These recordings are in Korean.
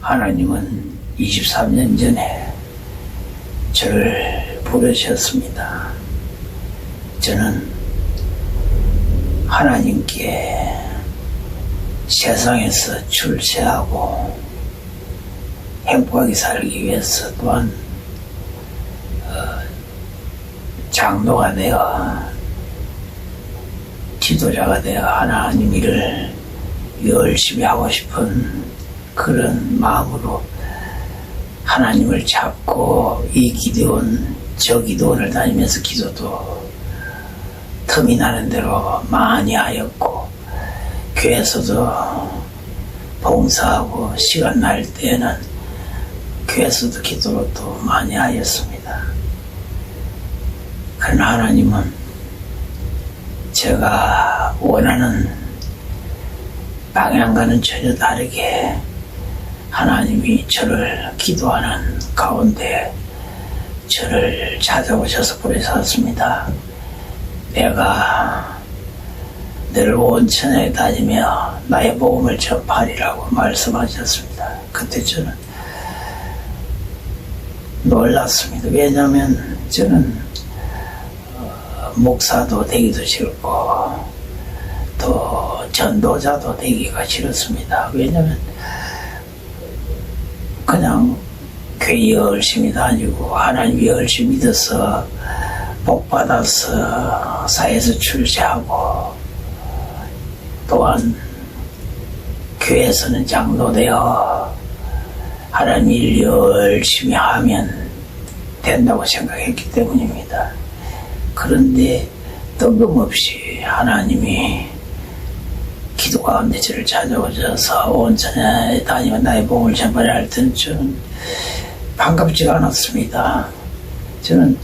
하나님은 23년 전에 저를 부르셨습니다. 저는 하나님께 세상에서 출세하고 행복하게 살기 위해서 또한 장로가 되어 지도자가 되어 하나님 일을 열심히 하고 싶은 그런 마음으로 하나님을 찾고 이 기도원 저 기도원을 다니면서 기도도 틈이 나는 대로 많이 하였고 교회에서도 봉사하고 시간 날 때에는 교회에서도 기도를 또 많이 하였습니다. 그러나 하나님은 제가 원하는 방향과는 전혀 다르게 하나님이 저를 기도하는 가운데 저를 찾아오셔서 부르셨습니다. 내가 늘 온천에 다니며 나의 복음을 전파하리라고 말씀하셨습니다. 그때 저는 놀랐습니다. 왜냐하면 저는 목사도 되기도 싫고 또 전도자도 되기가 싫었습니다. 왜냐하면 그냥 교회 열심히 다니고 하나님 열심히 믿어서 복받아서 사회에서 출세하고 또한 교회에서는 장로되어 하나님 일 열심히 하면 된다고 생각했기 때문입니다. 그런데 뜬금없이 하나님이 기도 가운데 저를 찾아오셔서 온천에 다니면 나의 복음을 전파하라 할 때는 저는 반갑지가 않았습니다. 저는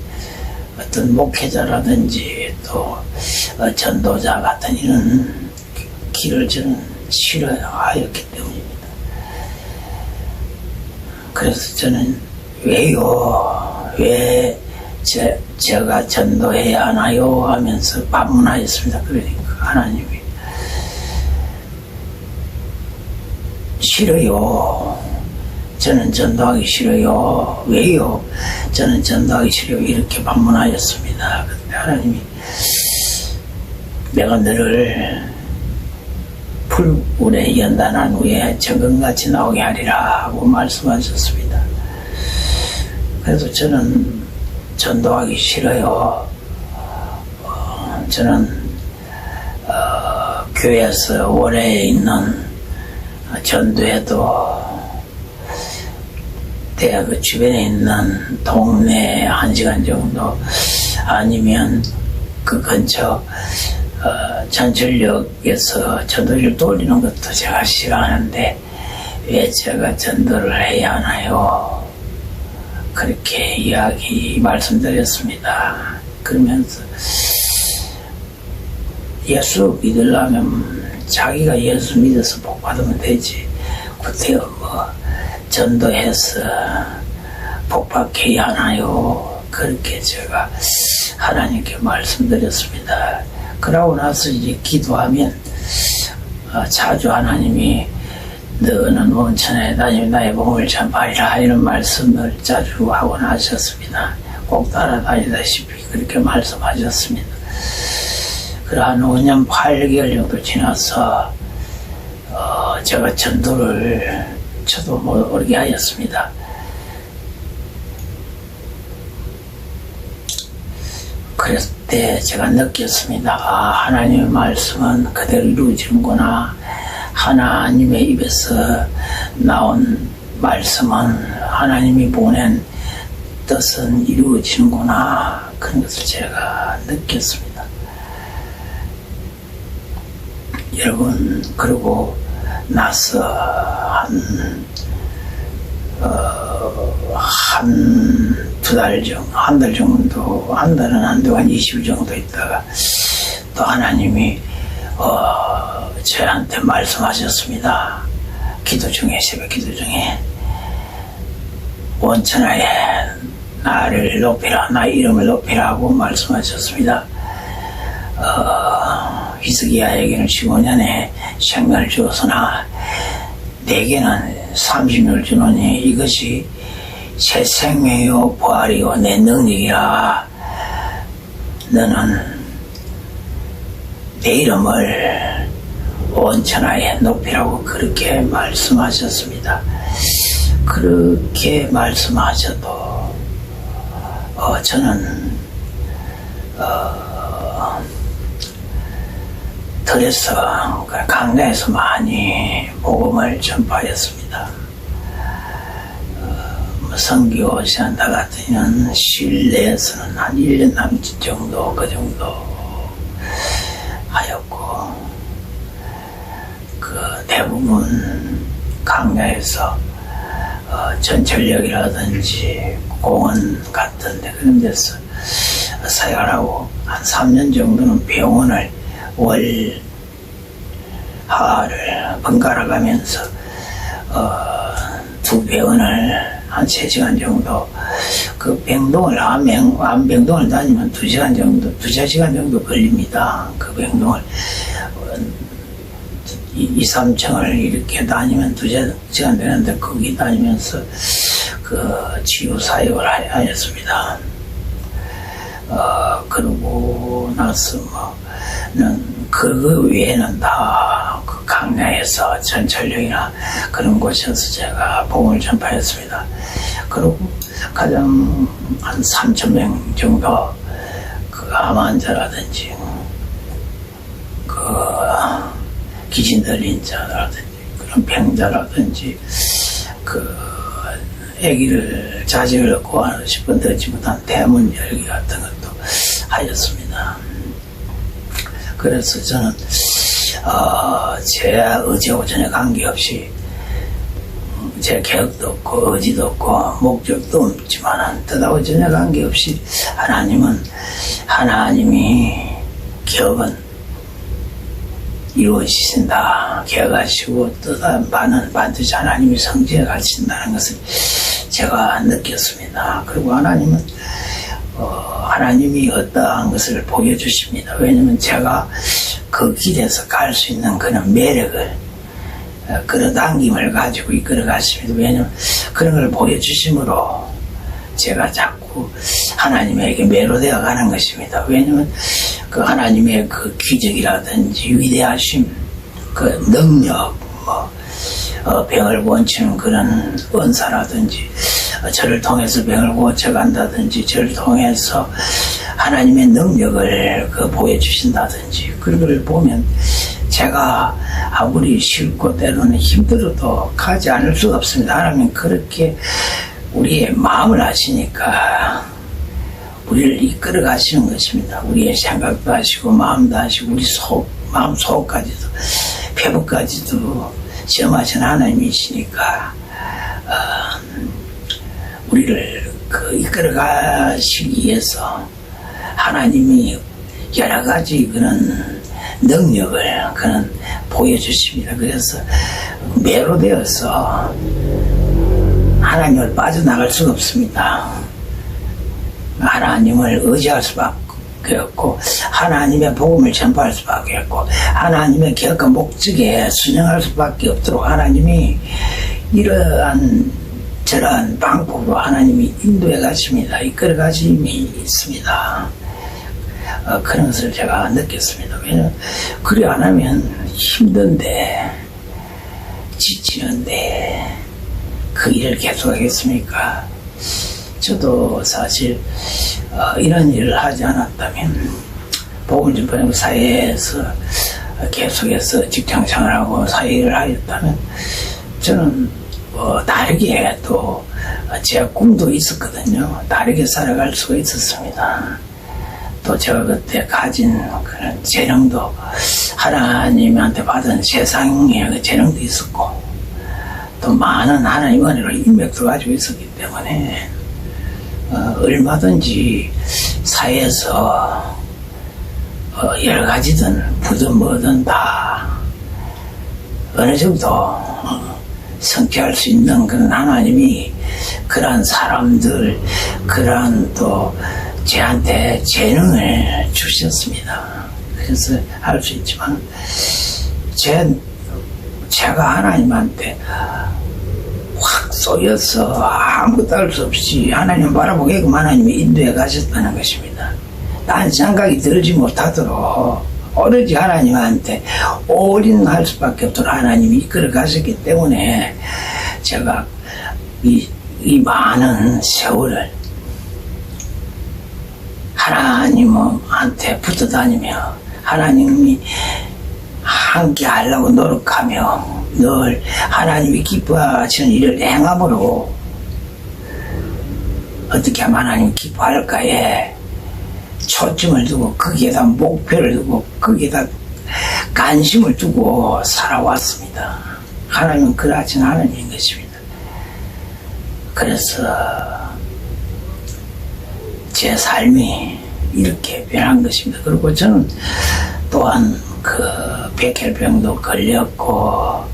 어떤 목회자라든지 또 전도자 같은 이런 길을 저는 싫어하였기 때문입니다. 그래서 저는 왜 제가 전도해야 하나요? 하면서 반문하였습니다. 그러니까 하나님이 싫어요. 저는 전도하기 싫어요. 왜요? 저는 전도하기 싫어요. 이렇게 반문하였습니다. 그런데 하나님이 내가 너를 풀물에 연단한 후에 정금같이 나오게 하리라 하고 말씀하셨습니다. 그래서 저는 전도하기 싫어요. 저는 교회에서 오래 있는 전도에도 대학 주변에 있는 동네 1시간 정도 아니면 그 근처 전철역에서 전도를 돌리는 것도 제가 싫어하는데 왜 제가 전도를 해야 하나요? 그렇게 말씀드렸습니다. 그러면서 예수 믿으려면 자기가 예수 믿어서 복 받으면 되지. 구태여 전도해서 복 받게 하나요? 그렇게 제가 하나님께 말씀드렸습니다. 그러고 나서 이제 기도하면 자주 하나님이 너는 온천에 다니며 나의 복음을 전파하리라 이런 말씀을 자주 하곤 하셨습니다. 꼭 따라다니다시피 그렇게 말씀하셨습니다. 그러한 5년 8개월 정도 지나서 제가 전도를 저도 모르게 하였습니다. 그랬을 때 제가 느꼈습니다. 하나님의 말씀은 그대로 이루어지는구나. 하나님의 입에서 나온 말씀은 하나님이 보낸 뜻은 이루어지는구나. 그런 것을 제가 느꼈습니다. 여러분, 그러고 나서 한 달 정도, 한 달은 안 되고 한 20일 정도 있다가 또 하나님이 저한테 말씀하셨습니다. 기도 중에, 새벽 기도 중에 원천하에 나를 높이라, 나의 이름을 높이라고 말씀하셨습니다. 히스기야에게는 15년의 생명을 주었으나 내게는 30을 주노니 이것이 새 생명이요 부활이요 내 능력이라. 너는 내 이름을 온 천하에 높이라고 그렇게 말씀하셨습니다. 그렇게 말씀하셔도 저는 들에서 강가에서 많이 복음을 전파했습니다. 선교 시한다 같으면 실내에서는 한 1년 남짓 정도 그 정도 하였고, 그 대부분 강가에서 전철역이라든지 공원 같은 데 그런 데서 사역하고 한 3년 정도는 병원을 월하를 번갈아 가면서 두 병원을 한 3시간 정도, 그 병동을 암병동을 다니면 2시간 정도, 2~3시간 정도 걸립니다. 그 병동을 2~3층을 이렇게 다니면 2시간 되는데 거기 다니면서 그 치유 사역을 하였습니다. 그러고 나서 그거 외에는 다 그 강야에서 전철역이나 그런 곳에서 제가 복음을 전파했습니다. 그리고 가장 한 3,000명 정도 그 암 환자라든지 그 귀신 들린 자라든지 그런 병자라든지 그 아기를 자식을 구하고 싶은 듣지 못한 대문 열기 같은 것도 하였습니다. 그래서 저는 제 의지하고 전혀 관계없이 제 계획도 없고 의지도 없고 목적도 없지만 뜻하고 전혀 관계없이 하나님이 계획은 이루어지신다. 계획하시고 뜻한 바는 반드시 하나님이 성취해 가신다는 것을 제가 느꼈습니다. 그리고 하나님이 어떠한 것을 보여주십니다. 왜냐면 제가 그 길에서 갈 수 있는 그런 매력을, 끌어당김을 가지고 이끌어 가십니다. 왜냐면 그런 걸 보여주심으로 제가 자꾸 하나님에게 매료되어 가는 것입니다. 왜냐면 그 하나님의 그 기적이라든지 위대하심, 그 능력, 병을 고치는 그런 은사라든지, 저를 통해서 병을 고쳐간다든지, 저를 통해서 하나님의 능력을 보여주신다든지, 그런 걸 보면 제가 아무리 싫고 때로는 힘들어도 가지 않을 수가 없습니다. 하나님 그렇게 우리의 마음을 아시니까 우리를 이끌어 가시는 것입니다. 우리의 생각도 하시고 마음도 하시고 우리 마음 속까지도 피부까지도 시험하신 하나님이시니까 우리를 이끌어 가시기 위해서 하나님이 여러 가지 그런 능력을 보여주십니다. 그래서 매로 되어서 하나님을 빠져나갈 수가 없습니다. 하나님을 의지할 수밖에 없고 하나님의 복음을 전파할 수밖에 없고 하나님의 계획과 목적에 순응할 수밖에 없도록 하나님이 저러한 방법으로 하나님이 인도해 가십니다. 이끌어 가심이 있습니다. 그런 것을 제가 느꼈습니다. 왜냐하면 그래 안 하면 힘든데 지치는데 그 일을 계속하겠습니까? 저도 사실 이런 일을 하지 않았다면 복음 전파하는 사회에서 계속해서 직장생활하고 사회를 하였다면 저는 다르게 또 제 꿈도 있었거든요. 다르게 살아갈 수가 있었습니다. 또 제가 그때 가진 그런 재능도 하나님한테 받은 세상의 그 재능도 있었고 또 많은 하나님 은혜로 인맥도 가지고 있었기 때문에 얼마든지 사회에서 여러 가지든 부든 뭐든 다 어느 정도 성취할 수 있는 그런 하나님이 그러한 사람들 그러한 또 저한테 재능을 주셨습니다. 그래서 할 수 있지만 제가 하나님한테 쏘여서 아무것도 할 수 없이 하나님 바라보게끔 하나님이 인도해 가셨다는 것입니다. 딴 생각이 들지 못하도록 오로지 하나님한테 올인할 수밖에 없도록 하나님이 이끌어 가셨기 때문에 제가 이 많은 세월을 하나님한테 붙어 다니며 하나님이 함께 하려고 노력하며 늘 하나님이 기뻐하시는 일을 행함으로 어떻게 하면 하나님이 기뻐할까에 초점을 두고 거기에다 목표를 두고 거기에다 관심을 두고 살아왔습니다. 하나님은 그러하신 하나님인 것입니다. 그래서 제 삶이 이렇게 변한 것입니다. 그리고 저는 또한 그 백혈병도 걸렸고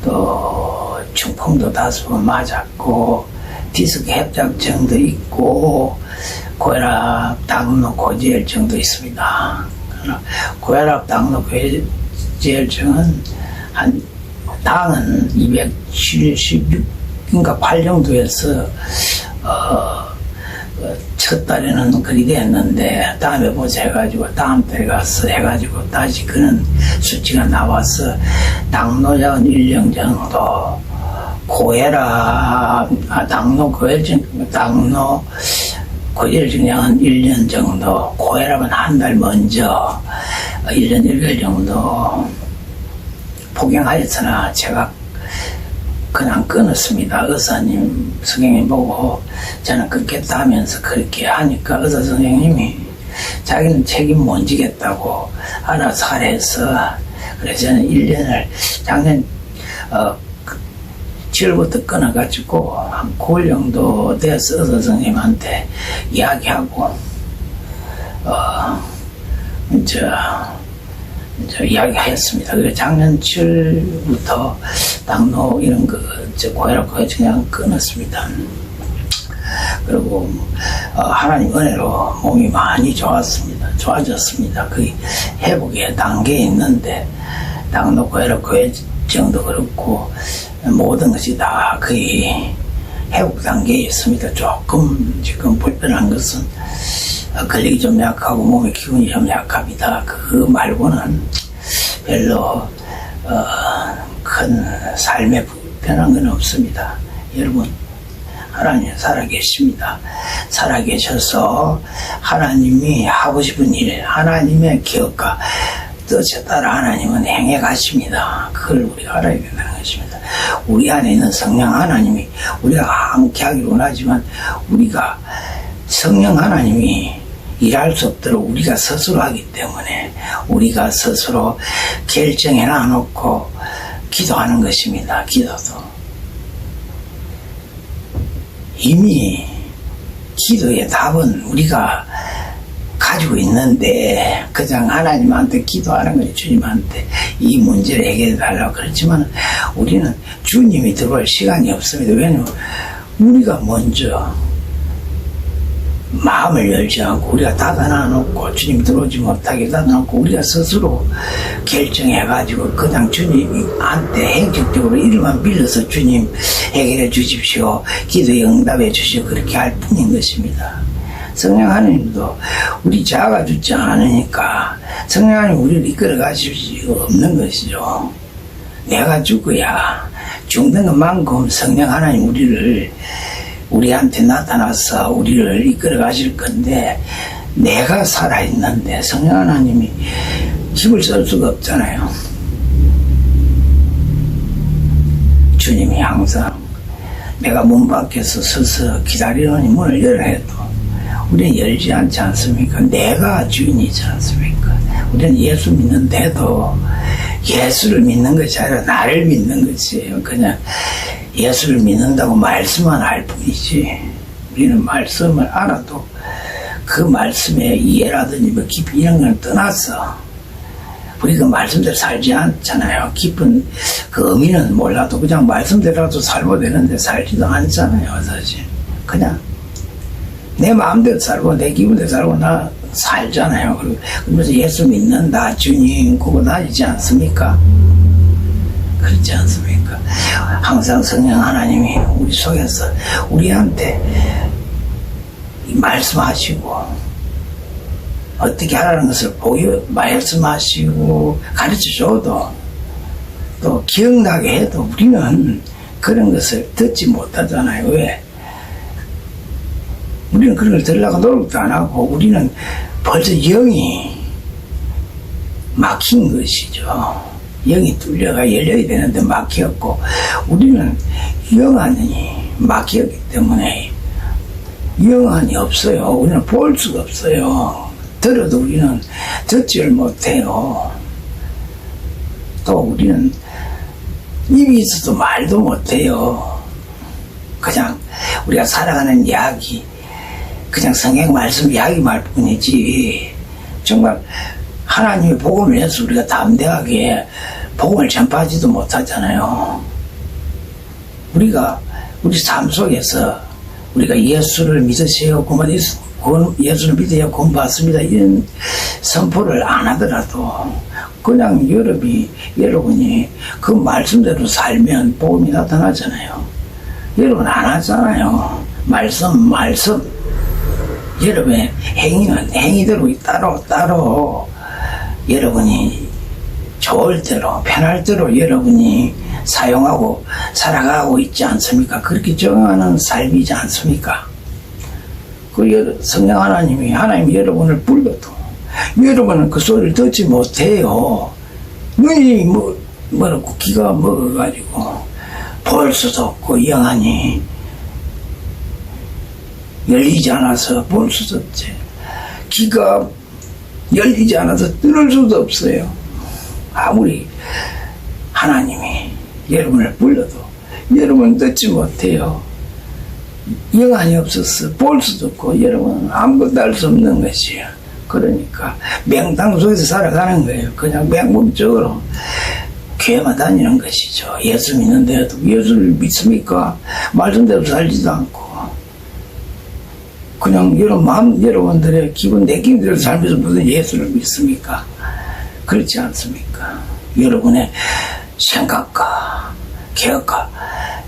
또 중풍도 다수 맞았고 디스크 협착증도 있고 고혈압, 당뇨, 고지혈증도 있습니다. 고혈압, 당뇨, 고지혈증은 당은 276인가 8 정도에서 첫 달에는 그리 됐는데 다음에 보자 해가지고 다음 달에 가서 해가지고 다시 그런 수치가 나와서 당뇨약은 1년 정도, 고혈압, 당뇨, 당뇨, 고지혈증약은 1년 정도, 고혈압은 한 달 먼저 1년 1개월 정도 복용하였으나 제가 그냥 끊었습니다. 의사님, 선생님 보고 저는 끊겠다 하면서 그렇게 하니까 의사 선생님이 자기는 책임 못 지겠다고 알아서 하래서 그래서 저는 1년을 작년 7월부터 끊어가지고 한 9월 정도 돼서 의사 선생님한테 이야기하고 이야기하였습니다. 그래서 작년 7월부터 당뇨 이런 거 고혈압 그냥 끊었습니다. 그리고 하나님 은혜로 몸이 많이 좋아졌습니다. 거의 회복의 단계에 있는데 당뇨, 고혈압, 고혈증도 그렇고 모든 것이 다 거의 회복 단계에 있습니다. 조금 지금 불편한 것은 근력이 좀 약하고 몸의 기운이 좀 약합니다. 그거 말고는 별로 큰 삶에 불편한 건 없습니다. 여러분, 하나님 살아계십니다. 살아계셔서 하나님이 하고 싶은 일, 하나님의 기업과 뜻에 따라 하나님은 행해 가십니다. 그걸 우리가 알아야 된다는 것입니다. 우리 안에 있는 성령 하나님이 우리가 함께 하기를 원하지만 우리가 성령 하나님이 일할 수 없도록 우리가 스스로 하기 때문에 우리가 스스로 결정해 놔놓고 기도하는 것입니다. 기도도 이미 기도의 답은 우리가 가지고 있는데 그냥 하나님한테 기도하는 거예요. 주님한테 이 문제를 해결해 달라고. 그렇지만 우리는 주님이 들어올 시간이 없습니다. 왜냐하면 우리가 먼저 마음을 열지 않고 우리가 닫아놔놓고 주님 들어오지 못하게 닫아놓고 우리가 스스로 결정해가지고 그냥 주님한테 행정적으로 이름만 빌려서 주님 해결해 주십시오, 기도에 응답해 주시오, 그렇게 할 뿐인 것입니다. 성령 하나님도 우리 자아가 죽지 않으니까 성령 하나님 우리를 이끌어 가실 수 없는 것이죠. 내가 죽어야 죽는 것만큼 성령 하나님 우리한테 나타나서 우리를 이끌어 가실 건데 내가 살아있는데 성령 하나님이 힘을 쓸 수가 없잖아요. 주님이 항상 내가 문 밖에서 서서 기다리는 문을 열어 해도 우리는 열지 않지 않습니까? 내가 주인이지 않습니까? 우리는 예수 믿는데도 예수를 믿는 것이 아니라 나를 믿는 것이에요. 그냥 예수를 믿는다고 말씀만 알 뿐이지 우리는 말씀을 알아도 그 말씀의 이해라든지 뭐 깊이 이런 걸 떠나서 우리 그 말씀대로 살지 않잖아요. 깊은 그 의미는 몰라도 그냥 말씀대로라도 살고 되는데 살지도 않잖아요. 사실 그냥 내 마음대로 살고 내 기분대로 살고 나 살잖아요. 그러면서 예수 믿는다 주님 그거 다니지 않습니까? 그렇지 않습니까? 항상 성령 하나님이 우리 속에서 우리한테 말씀하시고 어떻게 하라는 것을 말씀하시고 가르쳐줘도 또 기억나게 해도 우리는 그런 것을 듣지 못하잖아요. 왜? 우리는 그런 걸 들으려고 노력도 안 하고 우리는 벌써 영이 막힌 것이죠. 영이 뚫려가 열려야 되는데 막혔고 우리는 영안이 막혔기 때문에 영안이 없어요. 우리는 볼 수가 없어요. 들어도 우리는 듣지를 못해요. 또 우리는 입이 있어도 말도 못해요. 그냥 우리가 살아가는 이야기, 그냥 성경 말씀 이야기 말뿐이지 정말 하나님의 복음을 위해서 우리가 담대하게 복음을 전파하지도 못하잖아요. 우리가 우리 삶 속에서 우리가 예수를 믿으세요, 예수를 믿어야 구원받습니다 이런 선포를 안 하더라도 그냥 여러분이 그 말씀대로 살면 복음이 나타나잖아요. 여러분 안 하잖아요. 말씀 여러분의 행위는 행위대로 따로 여러분이 좋을 대로 편할 대로 여러분이 사용하고 살아가고 있지 않습니까? 그렇게 정하는 삶이지 않습니까? 그 성령 하나님이 여러분을 불러도 여러분은 그 소리를 듣지 못해요. 눈이 뭐라고 귀가 먹어가지고 볼 수도 없고 영안이 열리지 않아서 볼 수도 없지. 귀가 열리지 않아서 들을 수도 없어요. 아무리 하나님이 여러분을 불러도 여러분은 듣지 못해요. 영안이 없어서 볼 수도 없고 여러분은 아무것도 할 수 없는 것이에요. 그러니까 맹탕 속에서 살아가는 거예요. 그냥 맹목적으로 교회만 다니는 것이죠. 예수 믿는데도 예수를 믿습니까? 말씀대로 살지도 않고 그냥 여러분들의 기분 내낌대로 살면서 무슨 예수를 믿습니까? 그렇지 않습니까? 여러분의 생각과 기억과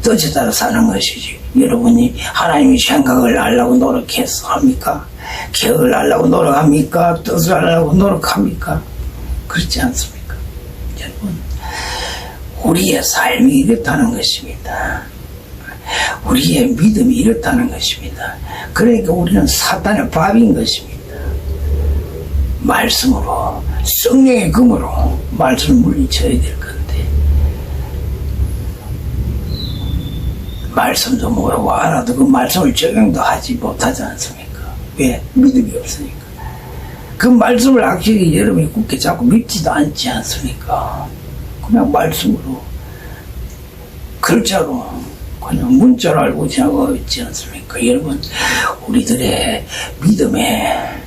뜻에 따라 사는 것이지 여러분이 하나님의 생각을 알려고 노력해서 합니까? 기억을 알려고 노력합니까? 뜻을 알려고 노력합니까? 그렇지 않습니까? 여러분 우리의 삶이 이렇다는 것입니다. 우리의 믿음이 이렇다는 것입니다. 그러니까 우리는 사탄의 밥인 것입니다. 말씀으로 성령의 금으로 말씀을 물리쳐야 될 건데 말씀도 모르고 알아도 그 말씀을 적용도 하지 못하지 않습니까? 왜? 믿음이 없으니까. 그 말씀을 확실히 여러분이 굳게 잡고 믿지도 않지 않습니까? 그냥 말씀으로 글자로 그냥 문자로 알고 지나고 있지 않습니까? 여러분 우리들의 믿음의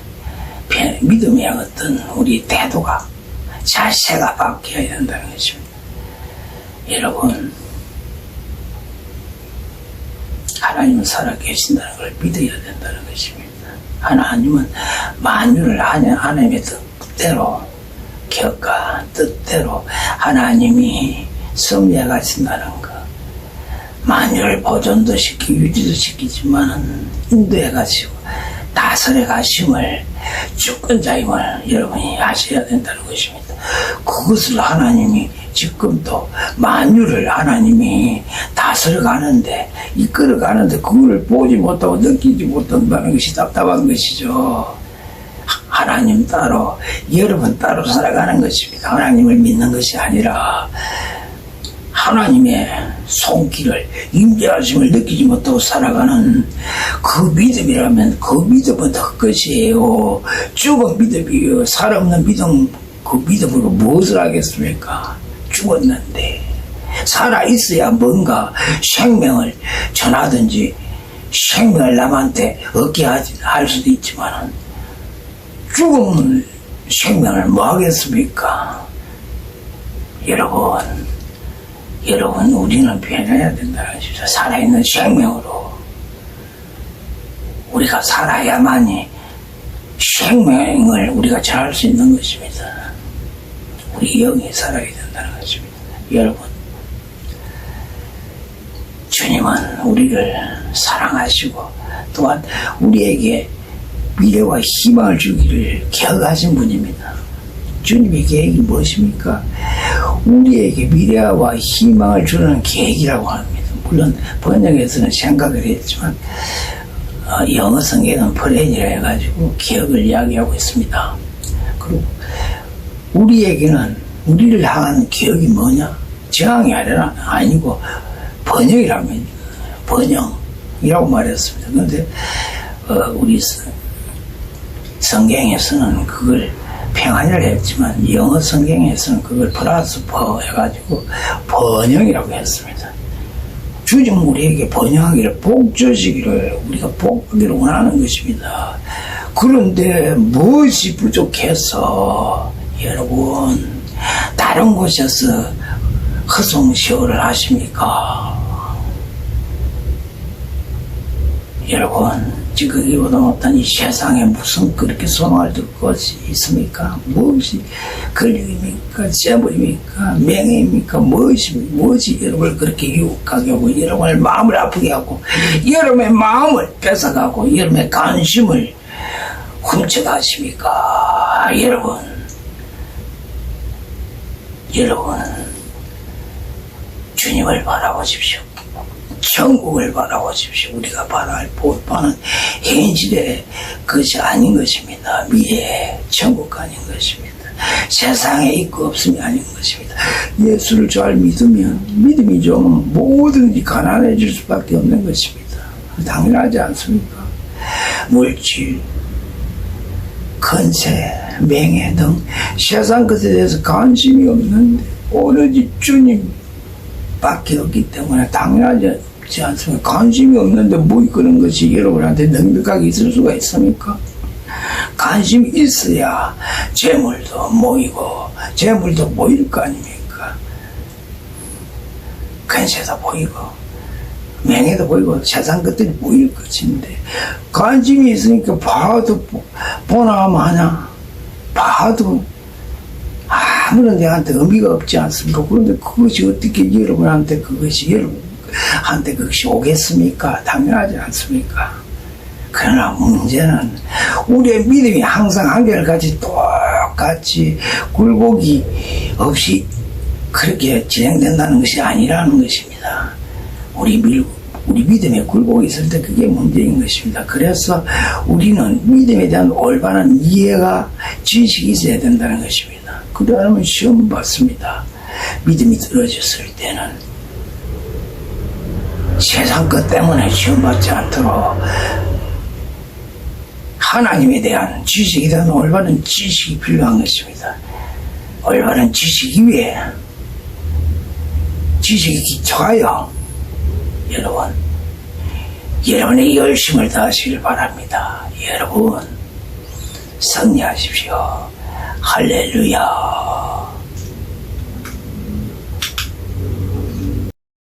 어떤 우리 태도가 자세가 바뀌어야 된다는 것입니다. 여러분 하나님은 살아계신다는 걸 믿어야 된다는 것입니다. 하나님은 만유를 하나님의 뜻대로 기억과 뜻대로 하나님이 섭리해 가신다는 것 만유를 보존도 시키고 유지도 시키지만은 인도해 가시고 다스려 가심을 주권자임을 여러분이 아셔야 된다는 것입니다. 그것을 하나님이 지금도 만유를 하나님이 다스려 가는데 이끌어 가는데 그걸 보지 못하고 느끼지 못한다는 것이 답답한 것이죠. 하나님 따로 여러분 따로 살아가는 것입니다. 하나님을 믿는 것이 아니라 하나님의 손길을 임재하심을 느끼지 못하고 살아가는 그 믿음이라면 그 믿음은 헛것이에요. 죽은 믿음이에요. 살아없는 믿음, 그 믿음으로 무엇을 하겠습니까? 죽었는데 살아있어야 뭔가 생명을 전하든지 생명을 남한테 얻게 할 수도 있지만 죽은 생명을 뭐 하겠습니까? 여러분 우리는 변해야 된다는 것이죠. 살아있는 생명으로 우리가 살아야만이 생명을 우리가 전할 수 있는 것입니다. 우리 영이 살아야 된다는 것입니다. 여러분 주님은 우리를 사랑하시고 또한 우리에게 미래와 희망을 주기를 계획하신 분입니다. 주님의 계획이 무엇입니까? 우리에게 미래와 희망을 주는 계획이라고 합니다. 물론 번역에서는 생각을 했지만 영어 성경은 플랜이라 해가지고 계획을 이야기하고 있습니다. 그리고 우리에게는 우리를 향한 계획이 뭐냐? 저항이 아니고 번영이랍니다. 번영이라고 말했습니다. 그런데 우리 성경에서는 그걸 평안이라고 했지만 영어 성경에서는 그걸 플러스 퍼 해가지고 번영이라고 했습니다. 주님 우리에게 번영하기를 복 주시기를 우리가 복하기를 원하는 것입니다. 그런데 무엇이 부족해서 여러분 다른 곳에서 허송세월을 하십니까? 여러분 지금 이보다 못한 이 세상에 무슨 그렇게 소망을 들 것이 있습니까? 무엇이 권력입니까? 재물입니까? 명예입니까? 무엇이 여러분을 그렇게 유혹하게 하고 여러분의 마음을 아프게 하고 여러분의 마음을 뺏어가고 여러분의 관심을 훔쳐가십니까? 여러분 주님을 바라보십시오. 천국을 바라보십시오. 우리가 바라볼 바는 현실의 것이 아닌 것입니다. 미래의 천국 아닌 것입니다. 세상에 있고 없음이 아닌 것입니다. 예수를 잘 믿으면 믿음이 좀 뭐든지 가난해질 수밖에 없는 것입니다. 당연하지 않습니까? 물질, 건세, 명예 등 세상 것에 대해서 관심이 없는데 오로지 주님밖에 없기 때문에 당연하지 않습니까? 관심이 없는데 뭐 그런 것이 여러분한테 넉넉하게 있을 수가 있습니까? 관심이 있어야 재물도 모이고 재물도 모일 거 아닙니까? 건세도 보이고 명예도 보이고 세상 것들이 모일 것인데 관심이 있으니까 봐도 보나 마나 봐도 아무런 데한테 의미가 없지 않습니까? 그런데 그것이 어떻게 여러분한테 그것이 오겠습니까? 당연하지 않습니까? 그러나 문제는 우리의 믿음이 항상 한결같이 똑같이 굴곡이 없이 그렇게 진행된다는 것이 아니라는 것입니다. 우리 믿음에 굴곡이 있을 때 그게 문제인 것입니다. 그래서 우리는 믿음에 대한 올바른 이해가 지식이 있어야 된다는 것입니다. 그러면 시험 받습니다. 믿음이 떨어졌을 때는 세상 것 때문에 시험 받지 않도록 하나님에 대한 지식에 대한 올바른 지식이 필요한 것입니다. 올바른 지식 위에 지식이 기초하여 여러분의 열심을 다하시길 바랍니다. 여러분 승리하십시오. 할렐루야.